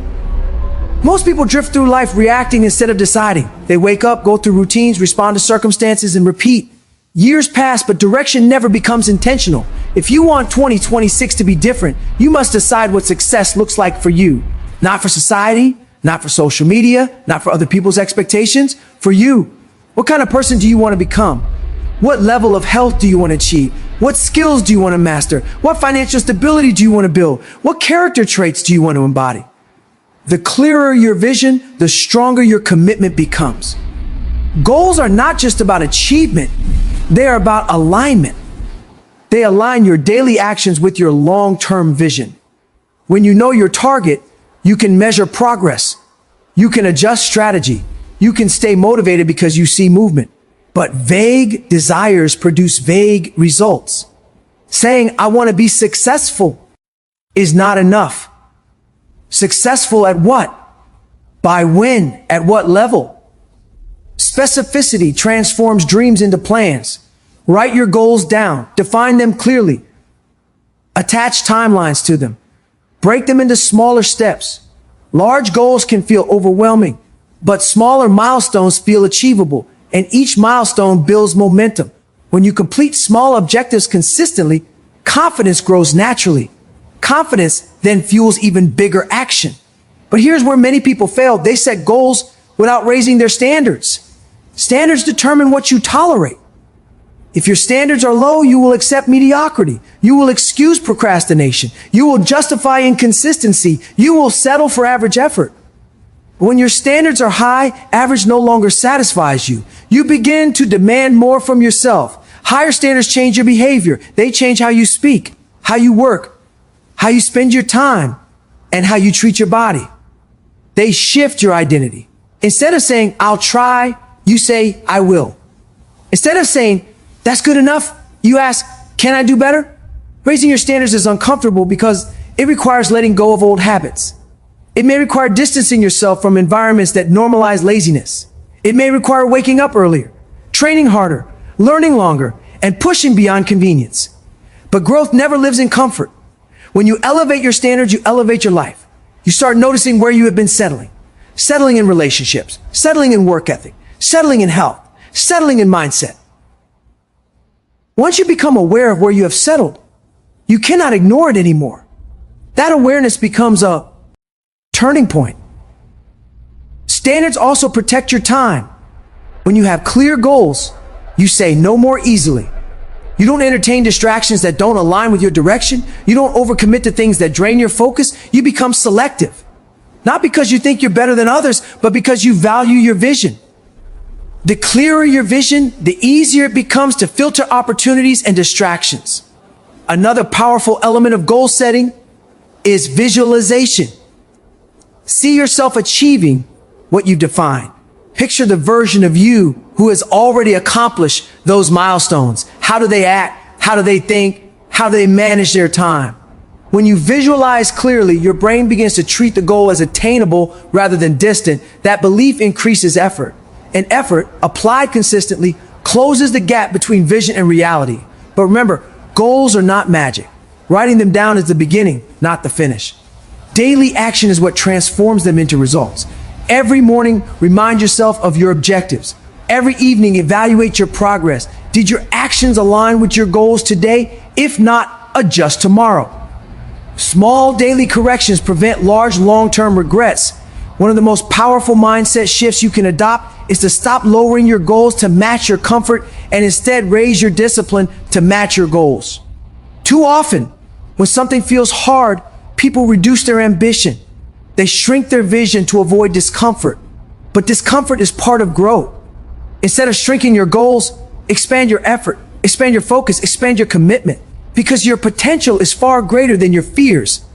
Most people drift through life reacting instead of deciding. They wake up, go through routines, respond to circumstances, and repeat. Years pass, but direction never becomes intentional. If you want 2026 to be different, you must decide what success looks like for you. Not for society, not for social media, not for other people's expectations, for you. What kind of person do you want to become? What level of health do you want to achieve? What skills do you want to master? What financial stability do you want to build? What character traits do you want to embody? The clearer your vision, the stronger your commitment becomes. Goals are not just about achievement. They are about alignment. They align your daily actions with your long-term vision. When you know your target, you can measure progress. You can adjust strategy. You can stay motivated because you see movement. But vague desires produce vague results. Saying, "I want to be successful," is not enough. Successful at what? By when? At what level? Specificity transforms dreams into plans. Write your goals down. Define them clearly. Attach timelines to them. Break them into smaller steps. Large goals can feel overwhelming, but smaller milestones feel achievable, and each milestone builds momentum. When you complete small objectives consistently, confidence grows naturally. Confidence then fuels even bigger action. But here's where many people fail. They set goals without raising their standards. Standards determine what you tolerate. If your standards are low, you will accept mediocrity. You will excuse procrastination. You will justify inconsistency. You will settle for average effort. But when your standards are high, average no longer satisfies you. You begin to demand more from yourself. Higher standards change your behavior. They change how you speak, how you work, how you spend your time, and how you treat your body. They shift your identity. Instead of saying, "I'll try," you say, "I will." Instead of saying, "That's good enough," you ask, "Can I do better?" Raising your standards is uncomfortable because it requires letting go of old habits. It may require distancing yourself from environments that normalize laziness. It may require waking up earlier, training harder, learning longer, and pushing beyond convenience. But growth never lives in comfort. When you elevate your standards, you elevate your life. You start noticing where you have been settling. Settling in relationships, settling in work ethic, settling in health, settling in mindset. Once you become aware of where you have settled, you cannot ignore it anymore. That awareness becomes a turning point. Standards also protect your time. When you have clear goals, you say no more easily. You don't entertain distractions that don't align with your direction. You don't overcommit to things that drain your focus. You become selective. Not because you think you're better than others, but because you value your vision. The clearer your vision, the easier it becomes to filter opportunities and distractions. Another powerful element of goal setting is visualization. See yourself achieving what you define. Picture the version of you who has already accomplished those milestones. How do they act? How do they think? How do they manage their time? When you visualize clearly, your brain begins to treat the goal as attainable rather than distant. That belief increases effort. And effort, applied consistently, closes the gap between vision and reality. But remember, goals are not magic. Writing them down is the beginning, not the finish. Daily action is what transforms them into results. Every morning, remind yourself of your objectives. Every evening, evaluate your progress. Did your actions align with your goals today? If not, adjust tomorrow. Small daily corrections prevent large long-term regrets. One of the most powerful mindset shifts you can adopt is to stop lowering your goals to match your comfort and instead raise your discipline to match your goals. Too often, when something feels hard, people reduce their ambition. They shrink their vision to avoid discomfort. But discomfort is part of growth. Instead of shrinking your goals, expand your effort, expand your focus, expand your commitment, because your potential is far greater than your fears.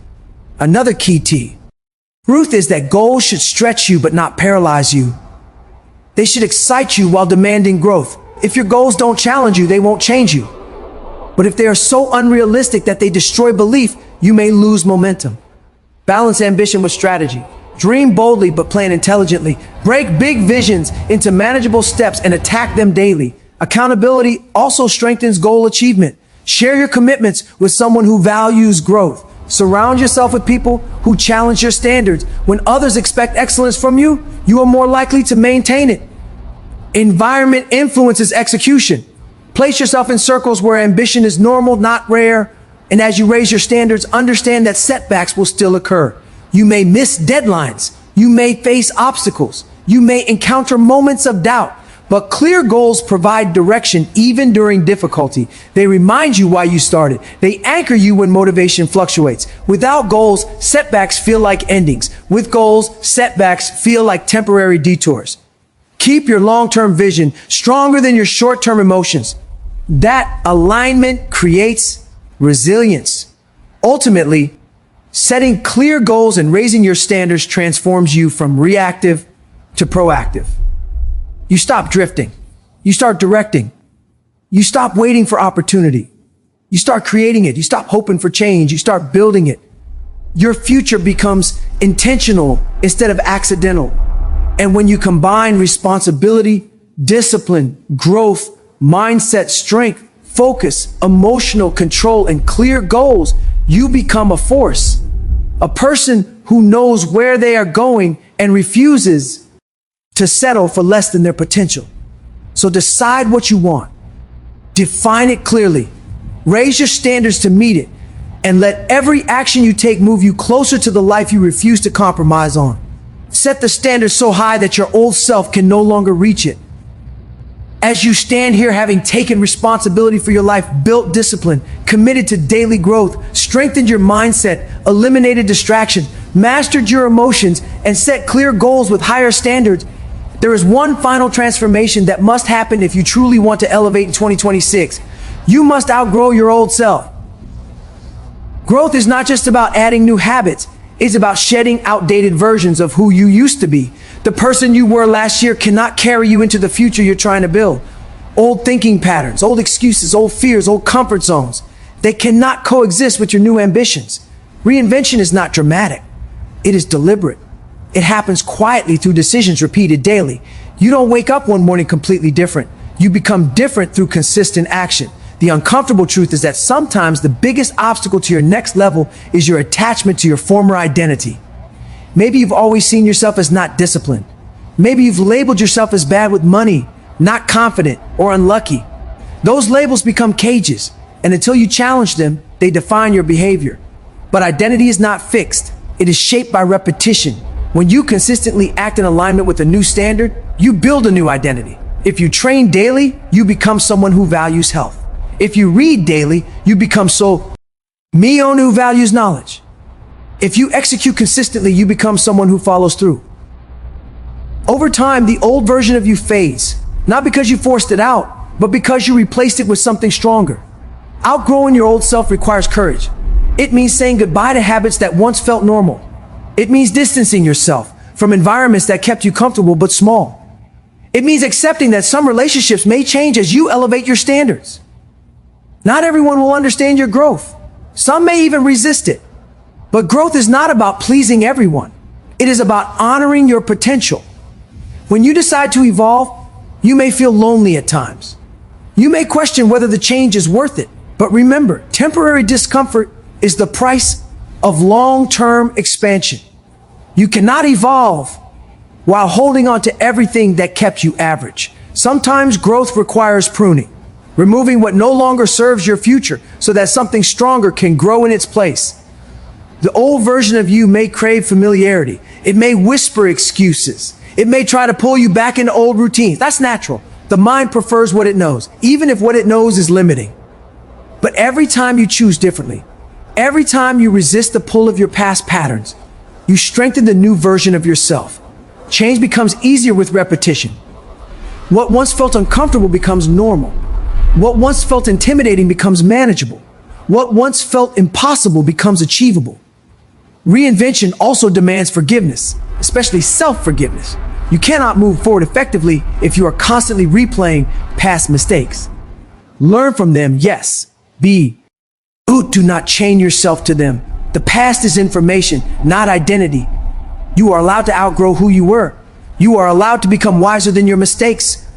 Another key truth is that goals should stretch you but not paralyze you. They should excite you while demanding growth. If your goals don't challenge you, they won't change you. But if they are so unrealistic that they destroy belief, you may lose momentum. Balance ambition with strategy. Dream boldly but plan intelligently. Break big visions into manageable steps and attack them daily. Accountability also strengthens goal achievement. Share your commitments with someone who values growth. Surround yourself with people who challenge your standards. When others expect excellence from you, you are more likely to maintain it. Environment influences execution. Place yourself in circles where ambition is normal, not rare. And as you raise your standards, understand that setbacks will still occur. You may miss deadlines. You may face obstacles. You may encounter moments of doubt. But clear goals provide direction even during difficulty. They remind you why you started. They anchor you when motivation fluctuates. Without goals, setbacks feel like endings. With goals, setbacks feel like temporary detours. Keep your long-term vision stronger than your short-term emotions. That alignment creates resilience. Ultimately, setting clear goals and raising your standards transforms you from reactive to proactive. You stop drifting. You start directing. You stop waiting for opportunity. You start creating it. You stop hoping for change. You start building it. Your future becomes intentional instead of accidental. And when you combine responsibility, discipline, growth, mindset, strength, focus, emotional control, and clear goals, you become a force. A person who knows where they are going and refuses to settle for less than their potential. So decide what you want. Define it clearly. Raise your standards to meet it. And let every action you take move you closer to the life you refuse to compromise on. Set the standard so high that your old self can no longer reach it. As you stand here having taken responsibility for your life, built discipline, committed to daily growth, strengthened your mindset, eliminated distraction, mastered your emotions, and set clear goals with higher standards, there is one final transformation that must happen if you truly want to elevate in 2026. You must outgrow your old self. Growth is not just about adding new habits. It's about shedding outdated versions of who you used to be. The person you were last year cannot carry you into the future you're trying to build. Old thinking patterns, old excuses, old fears, old comfort zones. They cannot coexist with your new ambitions. Reinvention is not dramatic. It is deliberate. It happens quietly through decisions repeated daily. You don't wake up one morning completely different. You become different through consistent action. The uncomfortable truth is that sometimes the biggest obstacle to your next level is your attachment to your former identity. Maybe you've always seen yourself as not disciplined. Maybe you've labeled yourself as bad with money, not confident, or unlucky. Those labels become cages, and until you challenge them, they define your behavior. But identity is not fixed. It is shaped by repetition. When you consistently act in alignment with a new standard, you build a new identity. If you train daily, you become someone who values health. If you read daily, you become someone who values knowledge. If you execute consistently, you become someone who follows through. Over time, the old version of you fades, not because you forced it out, but because you replaced it with something stronger. Outgrowing your old self requires courage. It means saying goodbye to habits that once felt normal. It means distancing yourself from environments that kept you comfortable but small. It means accepting that some relationships may change as you elevate your standards. Not everyone will understand your growth. Some may even resist it. But growth is not about pleasing everyone. It is about honoring your potential. When you decide to evolve, you may feel lonely at times. You may question whether the change is worth it. But remember, temporary discomfort is the price of long-term expansion. You cannot evolve while holding on to everything that kept you average. Sometimes growth requires pruning, removing what no longer serves your future so that something stronger can grow in its place. The old version of you may crave familiarity. It may whisper excuses. It may try to pull you back into old routines. That's natural. The mind prefers what it knows, even if what it knows is limiting. But every time you choose differently, every time you resist the pull of your past patterns, you strengthen the new version of yourself. Change becomes easier with repetition. What once felt uncomfortable becomes normal. What once felt intimidating becomes manageable. What once felt impossible becomes achievable. Reinvention also demands forgiveness, especially self-forgiveness. You cannot move forward effectively if you are constantly replaying past mistakes. Learn from them, yes. Do not chain yourself to them. The past is information, not identity. You are allowed to outgrow who you were. You are allowed to become wiser than your mistakes.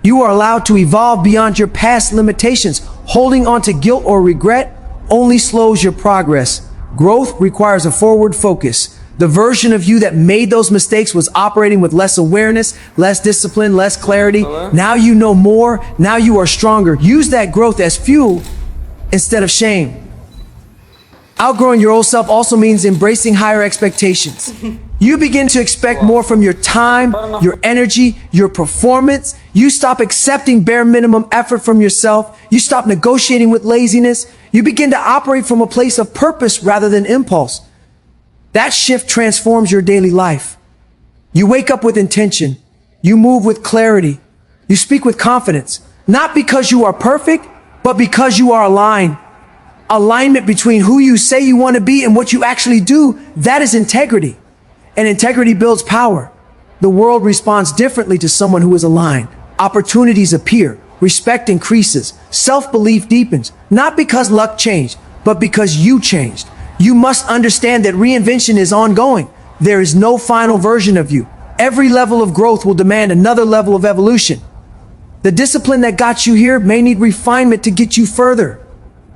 You are allowed to evolve beyond your past limitations. Holding on to guilt or regret only slows your progress. Growth requires a forward focus. The version of you that made those mistakes was operating with less awareness, less discipline, less clarity. Now you know more. Now you are stronger. Use that growth as fuel instead of shame. Outgrowing your old self also means embracing higher expectations. You begin to expect more from your time, your energy, your performance. You stop accepting bare minimum effort from yourself. You stop negotiating with laziness. You begin to operate from a place of purpose rather than impulse. That shift transforms your daily life. You wake up with intention. You move with clarity. You speak with confidence, not because you are perfect, but because you are aligned. Alignment between who you say you want to be and what you actually do, that is integrity. And integrity builds power. The world responds differently to someone who is aligned. Opportunities appear. Respect increases. Self-belief deepens. Not because luck changed, but because you changed. You must understand that reinvention is ongoing. There is no final version of you. Every level of growth will demand another level of evolution. The discipline that got you here may need refinement to get you further.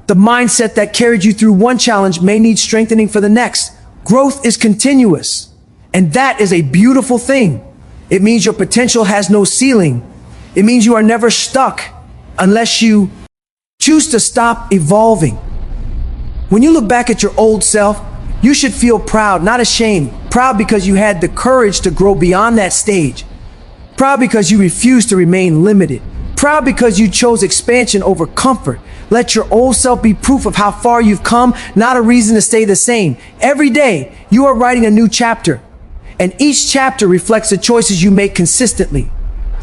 The mindset that carried you through one challenge may need strengthening for the next. Growth is continuous, and that is a beautiful thing. It means your potential has no ceiling. It means you are never stuck unless you choose to stop evolving. When you look back at your old self, you should feel proud, not ashamed. Proud because you had the courage to grow beyond that stage. Proud because you refused to remain limited. Proud because you chose expansion over comfort. Let your old self be proof of how far you've come, not a reason to stay the same. Every day, you are writing a new chapter, and each chapter reflects the choices you make consistently.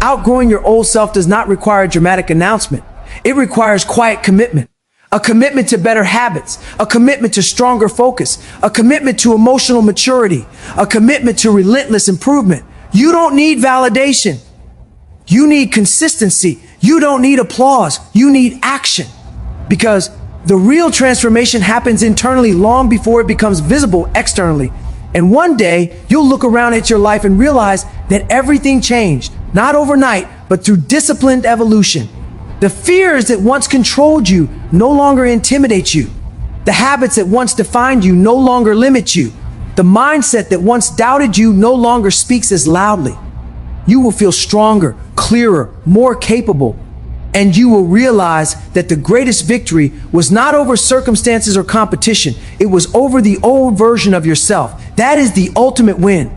Outgrowing your old self does not require a dramatic announcement. It requires quiet commitment. A commitment to better habits, a commitment to stronger focus, a commitment to emotional maturity, a commitment to relentless improvement. You don't need validation. You need consistency. You don't need applause. You need action. Because the real transformation happens internally long before it becomes visible externally. And one day, you'll look around at your life and realize that everything changed, not overnight, but through disciplined evolution. The fears that once controlled you no longer intimidate you. The habits that once defined you no longer limit you. The mindset that once doubted you no longer speaks as loudly. You will feel stronger, clearer, more capable, and you will realize that the greatest victory was not over circumstances or competition. It was over the old version of yourself. That is the ultimate win.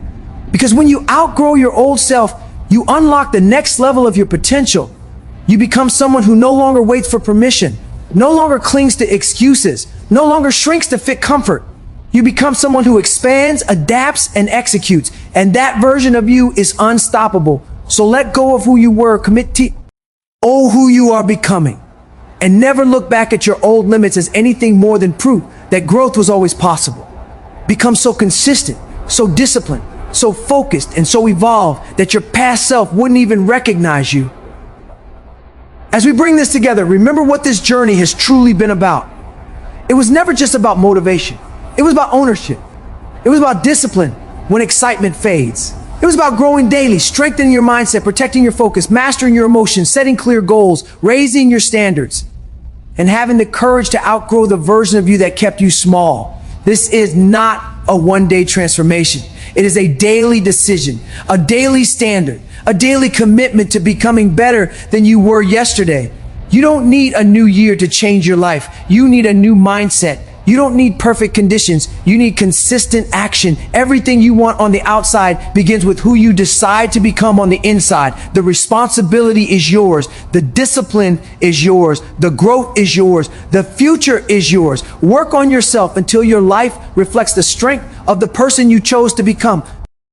Because when you outgrow your old self, you unlock the next level of your potential. You become someone who no longer waits for permission, no longer clings to excuses, no longer shrinks to fit comfort. You become someone who expands, adapts, and executes. And that version of you is unstoppable. So let go of who you were, commit to who you are becoming. And never look back at your old limits as anything more than proof that growth was always possible. Become so consistent, so disciplined, so focused, and so evolved that your past self wouldn't even recognize you. As we bring this together, remember what this journey has truly been about. It was never just about motivation. It was about ownership. It was about discipline when excitement fades. It was about growing daily, strengthening your mindset, protecting your focus, mastering your emotions, setting clear goals, raising your standards, and having the courage to outgrow the version of you that kept you small. This is not a one-day transformation. It is a daily decision, a daily standard, a daily commitment to becoming better than you were yesterday. You don't need a new year to change your life. You need a new mindset. You don't need perfect conditions. You need consistent action. Everything you want on the outside begins with who you decide to become on the inside. The responsibility is yours. The discipline is yours. The growth is yours. The future is yours. Work on yourself until your life reflects the strength of the person you chose to become.